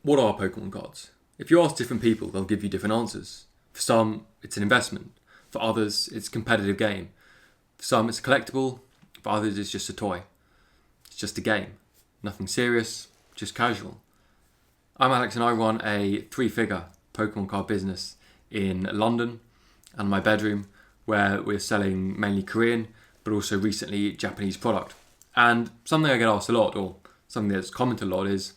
What are Pokemon cards? If you ask different people, they'll give you different answers. For some, it's an investment. For others, it's a competitive game. For some, it's a collectible. For others, it's just a toy. It's just a game. Nothing serious, just casual. I'm Alex and I run a 3-figure Pokemon card business in London and my bedroom where we're selling mainly Korean but also recently Japanese product. And something I get asked a lot, or something that's commented a lot, is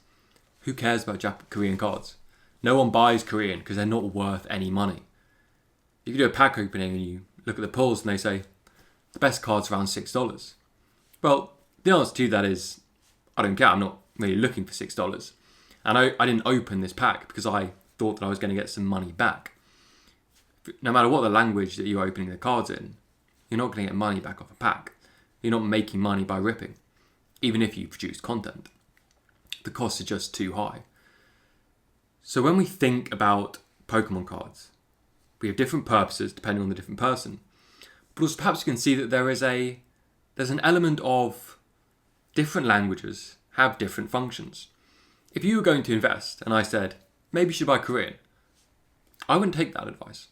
who cares about Korean cards? No one buys Korean because they're not worth any money. If you do a pack opening and you look at the pulls and they say the best card's around $6. Well, the answer to that is I don't care. I'm not really looking for $6. And I didn't open this pack because I thought that I was going to get some money back. No matter what the language that you're opening the cards in, you're not going to get money back off a pack. You're not making money by ripping, even if you produce content. The costs are just too high. So when we think about Pokemon cards, we have different purposes depending on the different person. But also perhaps you can see that there's an element of different languages have different functions. If you were going to invest and I said, maybe you should buy Korean, I wouldn't take that advice.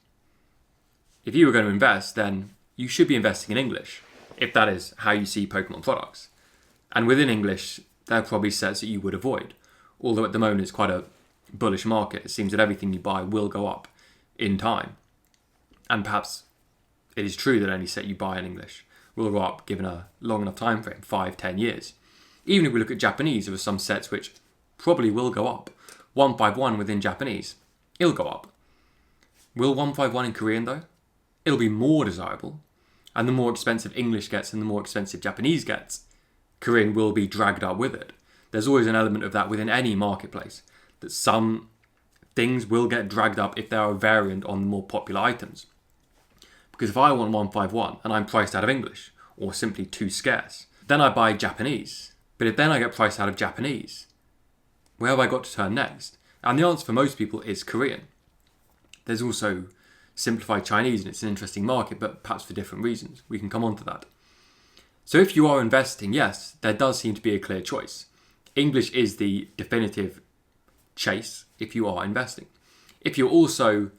If you were going to invest, then you should be investing in English, if that is how you see Pokemon products. And within English, there are probably sets that you would avoid. Although at the moment it's quite a bullish market. It seems that everything you buy will go up in time. And perhaps it is true that any set you buy in English will go up given a long enough time frame, 5-10 years. Even if we look at Japanese, there are some sets which probably will go up. 151 within Japanese, it'll go up. Will 151 in Korean though? It'll be more desirable. And the more expensive English gets and the more expensive Japanese gets, Korean will be dragged up with it. There's always an element of that within any marketplace, that some things will get dragged up if they are a variant on the more popular items. Because if I want 151 and I'm priced out of English, or simply too scarce, then I buy Japanese. But if then I get priced out of Japanese, where have I got to turn next? And the answer for most people is Korean. There's also simplified Chinese, and it's an interesting market, but perhaps for different reasons. We can come on to that. So if you are investing, yes, there does seem to be a clear choice. English is the definitive chase if you are investing. If you're also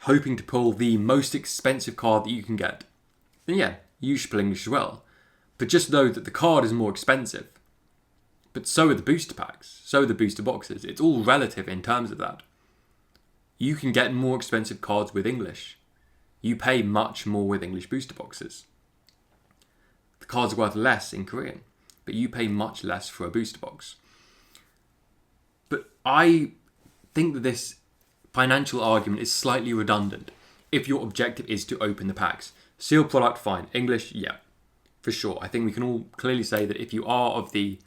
hoping to pull the most expensive card that you can get, then yeah, you should pull English as well. But just know that the card is more expensive. But so are the booster packs, so are the booster boxes. It's all relative in terms of that. You can get more expensive cards with English. You pay much more with English booster boxes. The cards are worth less in Korean, but you pay much less for a booster box. But I think that this financial argument is slightly redundant if your objective is to open the packs. Sealed product, fine. English, yeah, for sure. I think we can all clearly say that if you are of the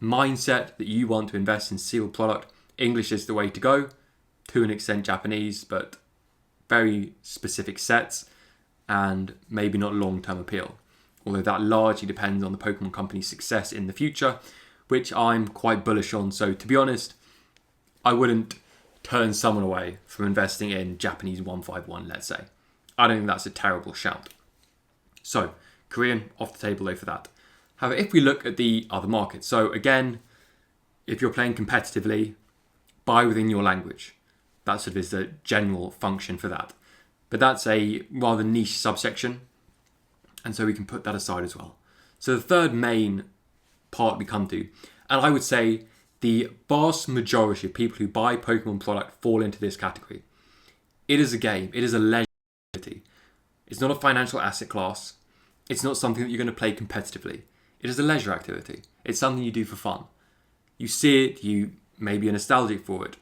mindset that you want to invest in sealed product, English is the way to go. To an extent Japanese, but very specific sets and maybe not long-term appeal. Although that largely depends on the Pokemon Company's success in the future, which I'm quite bullish on. So to be honest, I wouldn't turn someone away from investing in Japanese 151, let's say. I don't think that's a terrible shout. So Korean off the table though for that. However, if we look at the other markets, so again, if you're playing competitively, buy within your language. That sort of is the general function for that. But that's a rather niche subsection, and so we can put that aside as well. So the third main part we come to, and I would say the vast majority of people who buy Pokemon product fall into this category. It is a game. It is a leisure activity. It's not a financial asset class. It's not something that you're going to play competitively. It is a leisure activity. It's something you do for fun. You see it, you may be nostalgic for it.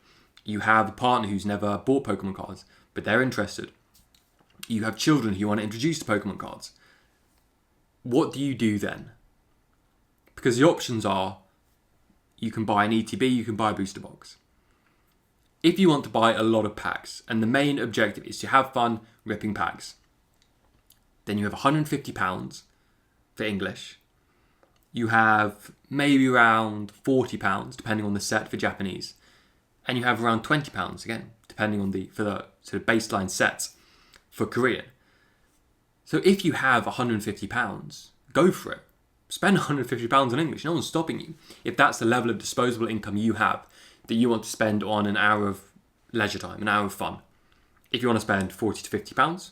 You have a partner who's never bought Pokemon cards, but they're interested. You have children who you want to introduce to Pokemon cards. What do you do then? Because the options are, you can buy an ETB, you can buy a booster box. If you want to buy a lot of packs, and the main objective is to have fun ripping packs, then you have £150 for English. You have maybe around £40, depending on the set, for Japanese. And you have around £20 again, depending on for the sort of baseline sets for Korean. So if you have £150, go for it. Spend £150 on English. No one's stopping you. If that's the level of disposable income you have that you want to spend on an hour of leisure time, an hour of fun. If you want to spend £40 to £50,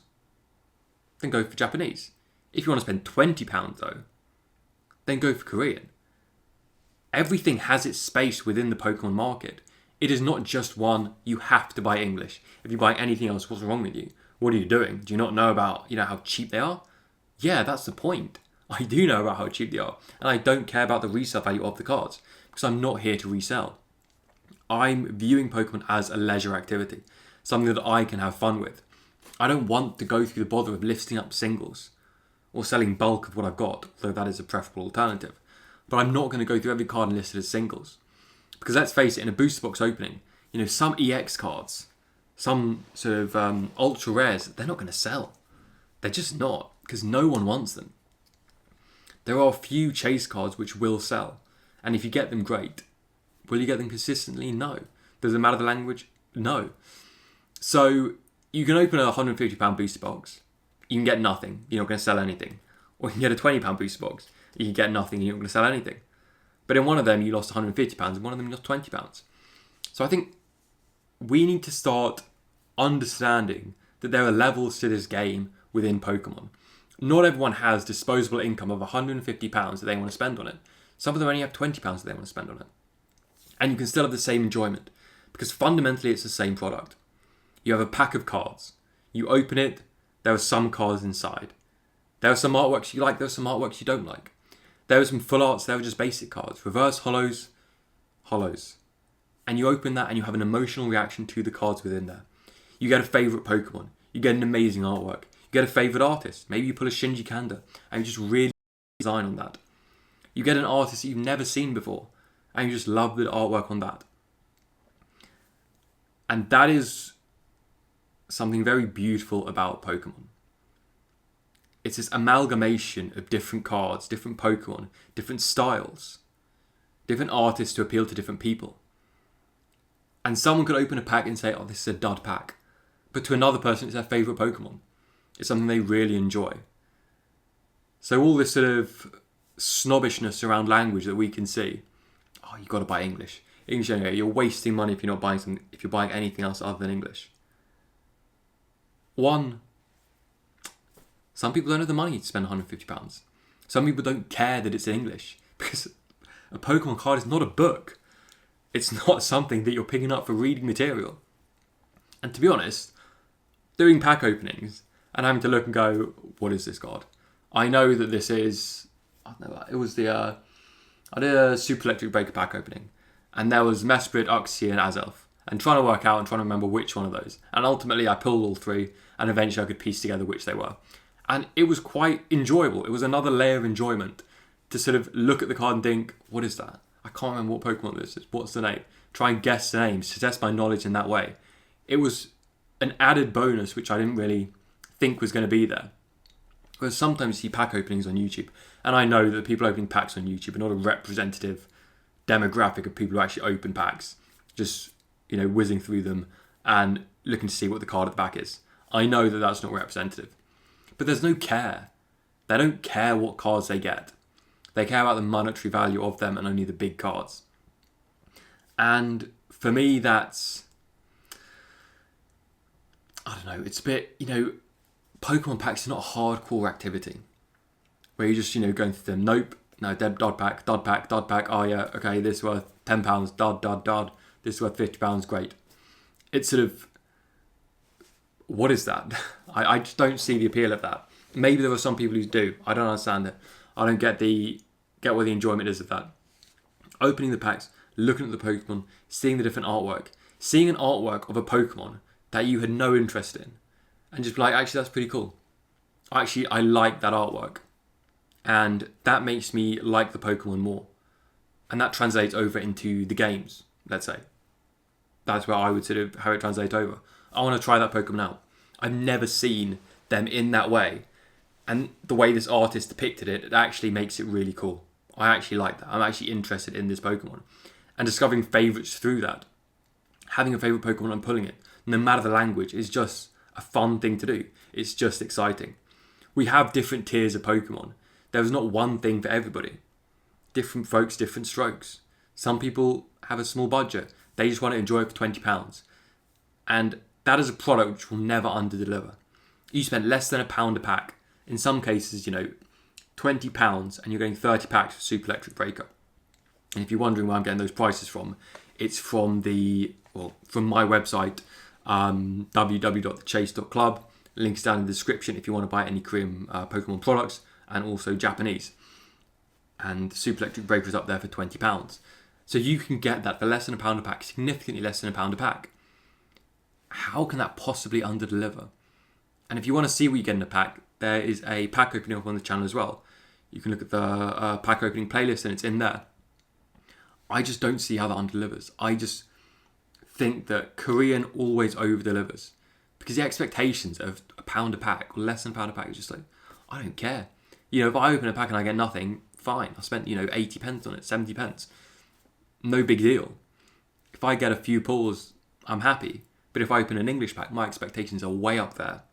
then go for Japanese. If you want to spend £20 though, then go for Korean. Everything has its space within the Pokemon market. It is not just one, you have to buy English. If you buy anything else, what's wrong with you? What are you doing? Do you not know about, how cheap they are? Yeah, that's the point. I do know about how cheap they are. And I don't care about the resale value of the cards, because I'm not here to resell. I'm viewing Pokemon as a leisure activity, something that I can have fun with. I don't want to go through the bother of listing up singles or selling bulk of what I've got, though that is a preferable alternative. But I'm not going to go through every card listed as singles. Because let's face it, in a booster box opening, some EX cards, some sort of ultra rares, they're not going to sell. They're just not, because no one wants them. There are a few chase cards which will sell. And if you get them, great. Will you get them consistently? No. Does it matter the language? No. So you can open a £150 booster box. You can get nothing. You're not going to sell anything. Or you can get a £20 booster box. You can get nothing. You're not going to sell anything. But in one of them, you lost £150, and one of them you lost £20. So I think we need to start understanding that there are levels to this game within Pokemon. Not everyone has disposable income of £150 that they want to spend on it. Some of them only have £20 that they want to spend on it. And you can still have the same enjoyment, because fundamentally it's the same product. You have a pack of cards. You open it, there are some cards inside. There are some artworks you like, there are some artworks you don't like. There are some full arts, there are just basic cards. Reverse holos. And you open that and you have an emotional reaction to the cards within there. You get a favourite Pokemon. You get an amazing artwork. You get a favourite artist. Maybe you pull a Shinji Kanda and you just really design on that. You get an artist that you've never seen before and you just love the artwork on that. And that is something very beautiful about Pokemon. It's this amalgamation of different cards, different Pokemon, different styles, different artists to appeal to different people. And someone could open a pack and say, oh, this is a dud pack. But to another person, it's their favourite Pokemon. It's something they really enjoy. So all this sort of snobbishness around language that we can see, oh, you've got to buy English. English anyway, you're wasting money if you're not buying something, if you're buying anything else other than English. One, some people don't have the money to spend £150. Some people don't care that it's in English, because a Pokemon card is not a book. It's not something that you're picking up for reading material. And to be honest, doing pack openings and having to look and go, what is this card? I know that this is, I don't know, it was the, I did a Super Electric Breaker pack opening, and there was Mesprit, Uxie and Azelf, and trying to work out and trying to remember which one of those. And ultimately I pulled all three, and eventually I could piece together which they were. And it was quite enjoyable. It was another layer of enjoyment to sort of look at the card and think, what is that? I can't remember what Pokemon this is. What's the name? Try and guess the names to test my knowledge in that way. It was an added bonus which I didn't really think was going to be there. Because sometimes you see pack openings on YouTube, and I know that people opening packs on YouTube are not a representative demographic of people who actually open packs, just whizzing through them and looking to see what the card at the back is. I know that that's not representative. But there's no care. They don't care what cards they get. They care about the monetary value of them and only the big cards. And for me, that's, I don't know, it's a bit, Pokemon packs are not a hardcore activity where you're just, going through them. Nope, no, dud pack, oh yeah, okay, this is worth £10, dud, this is worth £50, great. It's sort of, what is that? I just don't see the appeal of that. Maybe there are some people who do. I don't understand it. I don't get what the enjoyment is of that. Opening the packs, looking at the Pokemon, seeing the different artwork, seeing an artwork of a Pokemon that you had no interest in, and just be like, actually, that's pretty cool. Actually, I like that artwork. And that makes me like the Pokemon more. And that translates over into the games, let's say. That's where I would sort of have it translate over. I want to try that Pokemon out. I've never seen them in that way. And the way this artist depicted it actually makes it really cool. I actually like that. I'm actually interested in this Pokemon. And discovering favourites through that. Having a favourite Pokemon and pulling it, no matter the language, is just a fun thing to do. It's just exciting. We have different tiers of Pokemon. There's not one thing for everybody. Different folks, different strokes. Some people have a small budget. They just want to enjoy it for £20. And that is a product which will never underdeliver. You spend less than £1 a pack. In some cases, £20 and you're getting 30 packs of Super Electric Breaker. And if you're wondering where I'm getting those prices from, it's from my website, www.thechase.club. Links down in the description if you want to buy any Korean Pokemon products and also Japanese. And Super Electric Breaker is up there for £20. So you can get that for less than £1 a pack, significantly less than £1 a pack. How can that possibly underdeliver? And if you want to see what you get in a pack, there is a pack opening up on the channel as well. You can look at the pack opening playlist and it's in there. I just don't see how that underdelivers. I just think that Korean always over-delivers. Because the expectations of £1 a pack or less than £1 a pack is just like, I don't care. If I open a pack and I get nothing, fine. I spent, 80 pence on it, 70 pence. No big deal. If I get a few pulls, I'm happy. But if I open an English pack, my expectations are way up there.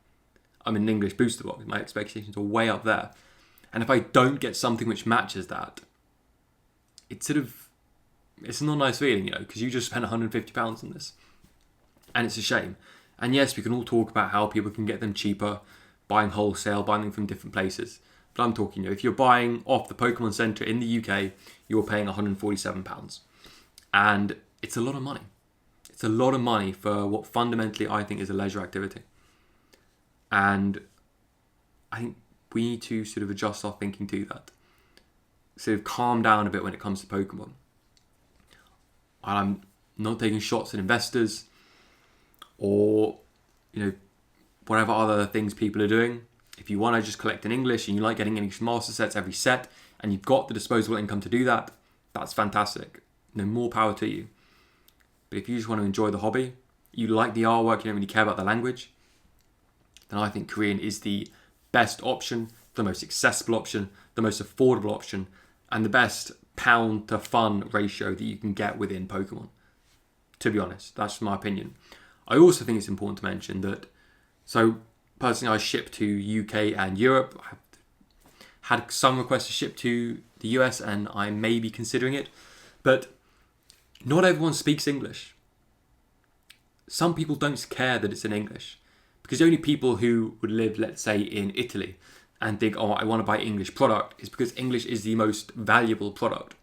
I'm in an English booster box. My expectations are way up there. And if I don't get something which matches that, it's not a nice feeling, because you just spent £150 on this. And it's a shame. And yes, we can all talk about how people can get them cheaper, buying wholesale, buying them from different places. But I'm talking, if you're buying off the Pokemon Centre in the UK, you're paying £147. And it's a lot of money. It's a lot of money for what fundamentally I think is a leisure activity. And I think we need to sort of adjust our thinking to that. Sort of calm down a bit when it comes to Pokemon. I'm not taking shots at investors or, whatever other things people are doing. If you want to just collect in English and you like getting English Master Sets every set and you've got the disposable income to do that, that's fantastic. More power to you. But if you just want to enjoy the hobby, you like the artwork, you don't really care about the language, then I think Korean is the best option, the most accessible option, the most affordable option, and the best pound to fun ratio that you can get within Pokemon. To be honest, that's my opinion. I also think it's important to mention that, so personally I ship to UK and Europe. I've had some requests to ship to the US and I may be considering it, but not everyone speaks English. Some people don't care that it's in English, because the only people who would live, let's say, in Italy and think, I want to buy English product, is because English is the most valuable product.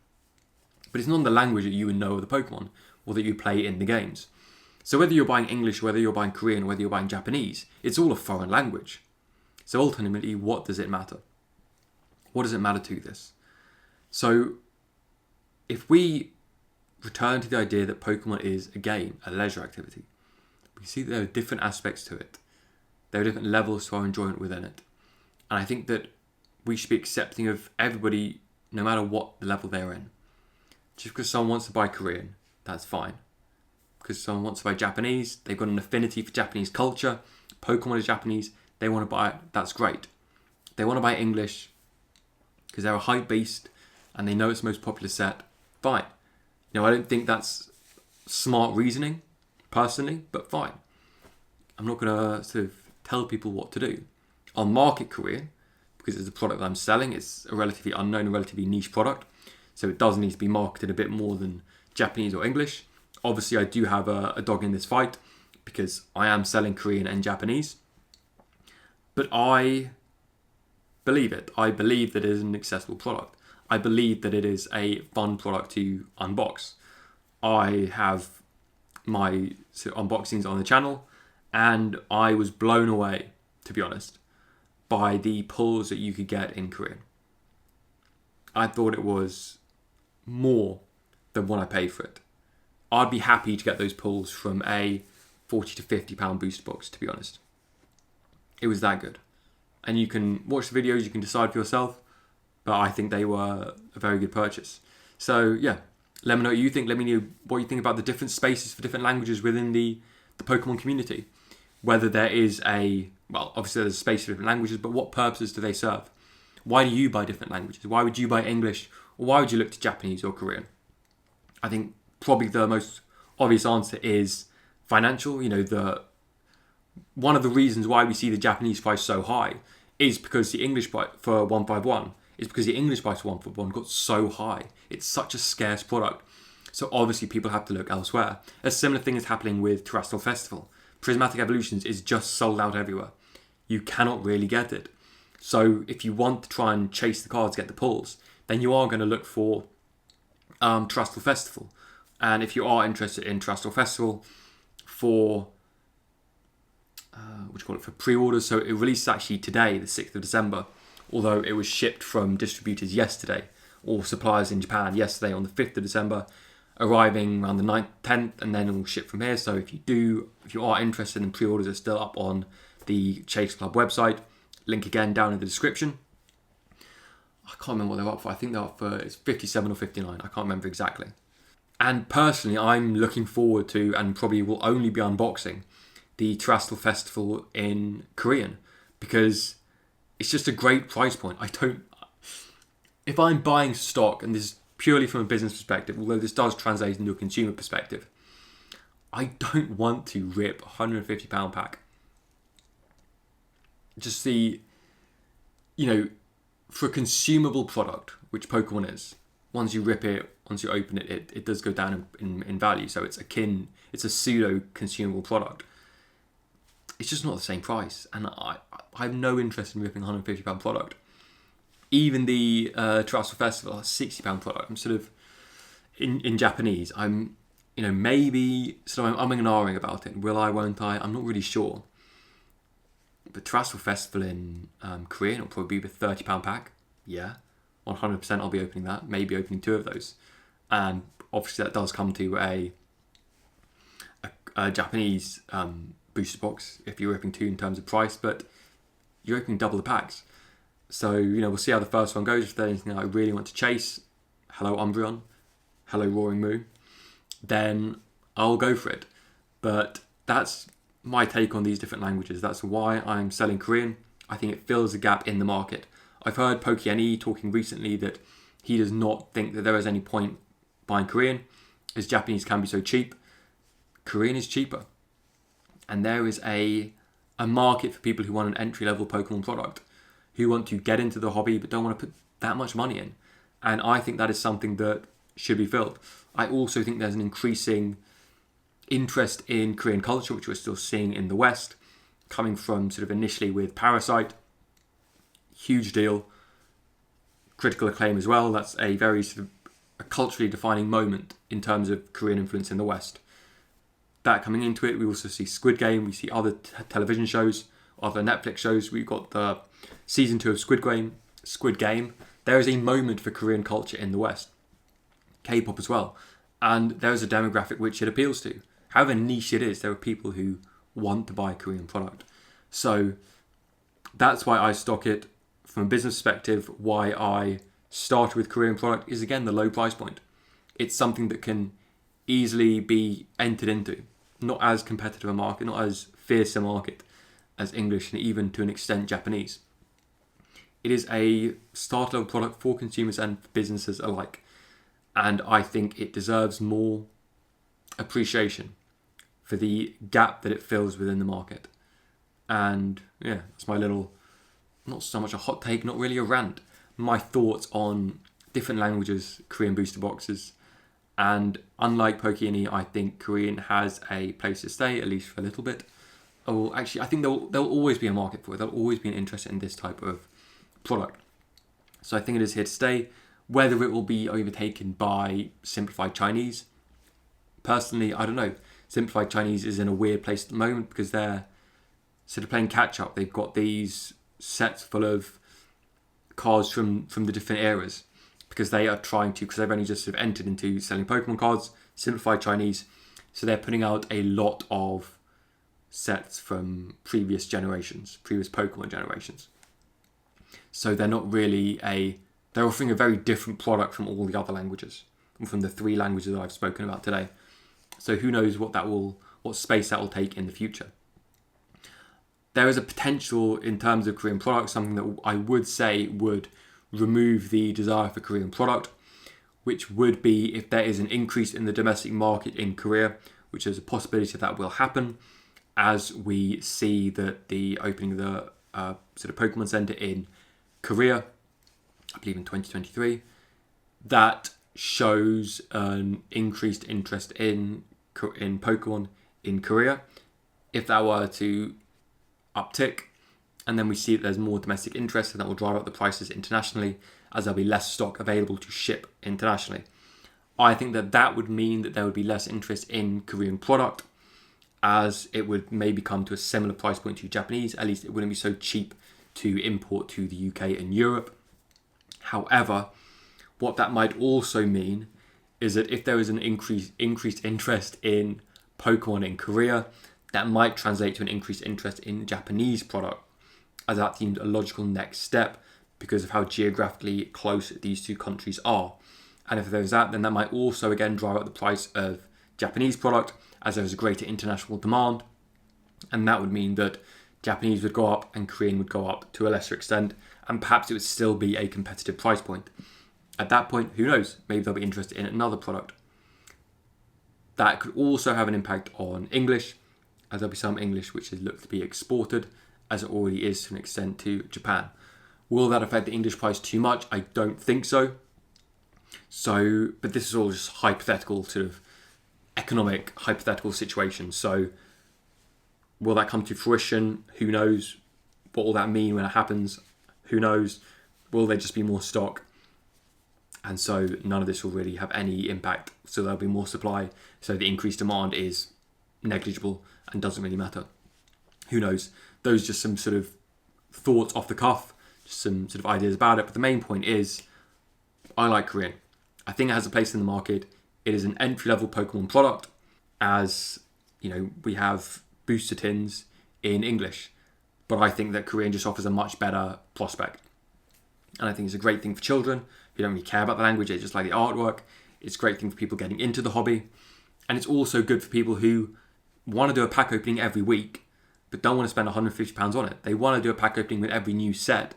But it's not the language that you would know of the Pokemon or that you play in the games. So whether you're buying English, whether you're buying Korean, whether you're buying Japanese, it's all a foreign language. So ultimately, what does it matter? What does it matter to this? So if we return to the idea that Pokemon is a game, a leisure activity, we see that there are different aspects to it. There are different levels to our enjoyment within it. And I think that we should be accepting of everybody, no matter what the level they're in. Just because someone wants to buy Korean, that's fine. Because someone wants to buy Japanese, they've got an affinity for Japanese culture, Pokemon is Japanese, they want to buy it, that's great. They want to buy English because they're a hype beast and they know it's the most popular set, fine. I don't think that's smart reasoning, personally, but fine. I'm not going to sort of tell people what to do. I'll market Korean because it's a product that I'm selling. It's a relatively unknown, a relatively niche product. So it does need to be marketed a bit more than Japanese or English. Obviously, I do have a dog in this fight because I am selling Korean and Japanese. But I believe it. I believe that it is an accessible product. I believe that it is a fun product to unbox. I have my unboxings on the channel and I was blown away, to be honest, by the pulls that you could get in Korean. I thought it was more than what I paid for it. I'd be happy to get those pulls from a £40 to £50 booster box, to be honest. It was that good. And you can watch the videos, you can decide for yourself, but I think they were a very good purchase. So yeah, let me know what you think. Let me know what you think about the different spaces for different languages within the Pokemon community. Whether there is obviously there's a space for different languages, but what purposes do they serve? Why do you buy different languages? Why would you buy English? Or why would you look to Japanese or Korean? I think probably the most obvious answer is financial. One of the reasons why we see the Japanese price so high is because the English price for 151 is because the English price for 151 got so high. It's such a scarce product. So obviously people have to look elsewhere. A similar thing is happening with Terrestrial Festival. Prismatic Evolutions is just sold out everywhere. You cannot really get it. So if you want to try and chase the cards, get the pulls, then you are going to look for Terrestrial Festival. And if you are interested in Terrestrial Festival for for pre-orders, so it releases actually today, the 6th of December, although it was shipped from distributors yesterday, or suppliers in Japan yesterday on the 5th of December, arriving around the 9th, 10th, and then it will ship from here. So if you are interested in pre-orders, are still up on the Chase Club website. Link again down in the description. I can't remember what they're up for. I think they're up for, it's 57 or 59. I can't remember exactly. And personally, I'm looking forward to, and probably will only be unboxing, the Terrestrial Festival in Korean, because it's just a great price point. If I'm buying stock, and this is purely from a business perspective, although this does translate into a consumer perspective, I don't want to rip a £150 pack. Just for a consumable product, which Pokemon is, once you rip it, once you open it, it does go down in value. So it's a pseudo consumable product. It's just not the same price, and I have no interest in ripping a £150 product. Even the Terrestrial Festival, a £60 product. I'm sort of in Japanese. I'm maybe I'm ignoring about it. Will I? Won't I? I'm not really sure. But Terrestrial Festival in Korean will probably be a £30 pack. Yeah, 100% I'll be opening that. Maybe opening 2 of those, and obviously that does come to a Japanese booster box if you're ripping 2 in terms of price, but you're opening double the packs. So, we'll see how the first one goes. If there's anything that I really want to chase, hello Umbreon, hello Roaring Moon, then I'll go for it. But that's my take on these different languages. That's why I'm selling Korean. I think it fills a gap in the market. I've heard Pokey talking recently that he does not think that there is any point buying Korean, as Japanese can be so cheap. Korean is cheaper. And there is a market for people who want an entry-level Pokemon product, who want to get into the hobby but don't want to put that much money in. And I think that is something that should be filled. I also think there's an increasing interest in Korean culture, which we're still seeing in the West, coming from sort of initially with Parasite, huge deal, critical acclaim as well. That's a very sort of a culturally defining moment in terms of Korean influence in the West. That coming into it, we also see Squid Game, we see other television shows, other Netflix shows. We've got the season 2 of Squid Game. There is a moment for Korean culture in the West. K-pop as well. And there is a demographic which it appeals to. However niche it is, there are people who want to buy a Korean product. So that's why I stock it. From a business perspective, why I started with Korean product is, again, the low price point. It's something that can easily be entered into. Not as competitive a market, not as fierce a market as English, and even to an extent Japanese. It is a start level product for consumers and businesses alike. And I think it deserves more appreciation for the gap that it fills within the market. And yeah, that's my little, not so much a hot take, not really a rant, my thoughts on different languages, Korean booster boxes. And unlike Pokey, I think Korean has a place to stay, at least for a little bit. Oh, actually, I think there'll always be a market for it. There'll always be an interest in this type of product. So I think it is here to stay. Whether it will be overtaken by Simplified Chinese, personally, I don't know. Simplified Chinese is in a weird place at the moment because they're sort of playing catch up. They've got these sets full of cards from the different eras because they are trying to, because they've only just sort of entered into selling Pokemon cards, Simplified Chinese. So they're putting out a lot of sets from previous Pokemon generations. So they're not really they're offering a very different product from all the other languages, and from the 3 languages that I've spoken about today. So who knows what space that will take in the future. There is a potential in terms of Korean products, something that I would say would remove the desire for Korean product, which would be if there is an increase in the domestic market in Korea, which is a possibility that will happen as we see that the opening of the sort of Pokemon Center in Korea, I believe in 2023, that shows an increased interest in Pokemon in Korea. If that were to uptick, and then we see that there's more domestic interest, and that will drive up the prices internationally as there'll be less stock available to ship internationally. I think that would mean that there would be less interest in Korean product, as it would maybe come to a similar price point to Japanese. At least it wouldn't be so cheap to import to the UK and Europe. However, what that might also mean is that if there is an increased interest in Pokemon in Korea, that might translate to an increased interest in Japanese product, as that seems a logical next step because of how geographically close these two countries are. And if there's that, then that might also again drive up the price of Japanese product, as there is a greater international demand. And that would mean that Japanese would go up and Korean would go up to a lesser extent, and perhaps it would still be a competitive price point. At that point, who knows? Maybe they'll be interested in another product. That could also have an impact on English, as there'll be some English which is looked to be exported, as it already is to an extent, to Japan. Will that affect the English price too much? I don't think so. But this is all just hypothetical, sort of economic hypothetical situations. So will that come to fruition? Who knows? What will that mean when it happens? Who knows? Will there just be more stock? And so none of this will really have any impact. So there'll be more supply. So the increased demand is negligible and doesn't really matter. Who knows? Those are just some sort of thoughts off the cuff, just some sort of ideas about it. But the main point is, I like Korean. I think it has a place in the market. It is an entry-level Pokemon product, as we have booster tins in English. But I think that Korean just offers a much better prospect. And I think it's a great thing for children who don't really care about the language, they just like the artwork. It's a great thing for people getting into the hobby. And it's also good for people who want to do a pack opening every week, but don't want to spend £150 on it. They want to do a pack opening with every new set,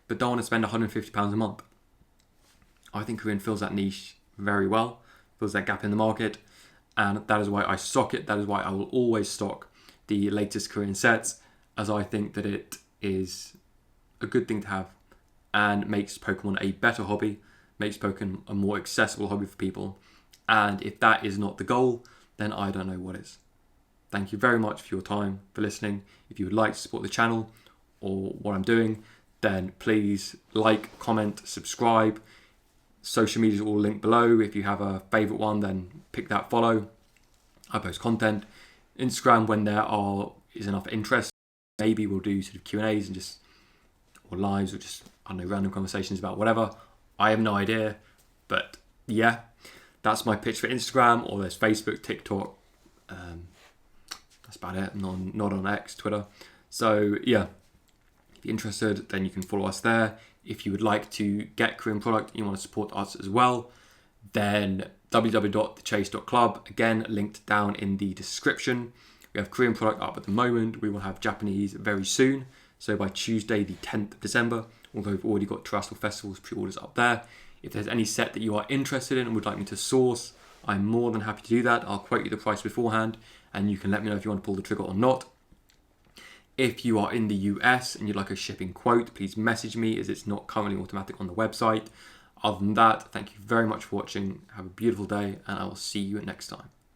but don't want to spend £150 a month. I think Korean fills that niche very well, fills that gap in the market, and that is why I stock it. That is why I will always stock the latest Korean sets, as I think that it is a good thing to have and makes Pokemon a better hobby, makes Pokemon a more accessible hobby for people. And if that is not the goal, then I don't know what is. Thank you very much for your time, for listening. If you would like to support the channel or what I'm doing, then please like, comment, subscribe. Social media is all linked below. If you have a favourite one, then pick that follow. I post content. Instagram, when there is enough interest, maybe we'll do sort of Q&As and or lives, or just, random conversations about whatever. I have no idea, but yeah, that's my pitch for Instagram. Or there's Facebook, TikTok. That's about it. Not on X, Twitter. So yeah, if you're interested, then you can follow us there. If you would like to get Korean product and you want to support us as well, then www.thechase.club, again, linked down in the description. We have Korean product up at the moment. We will have Japanese very soon. So by Tuesday, the 10th of December, although we've already got Terrestrial Festivals pre-orders up there. If there's any set that you are interested in and would like me to source, I'm more than happy to do that. I'll quote you the price beforehand, and you can let me know if you want to pull the trigger or not. If you are in the US and you'd like a shipping quote, please message me, as it's not currently automatic on the website. Other than that, thank you very much for watching. Have a beautiful day, and I will see you next time.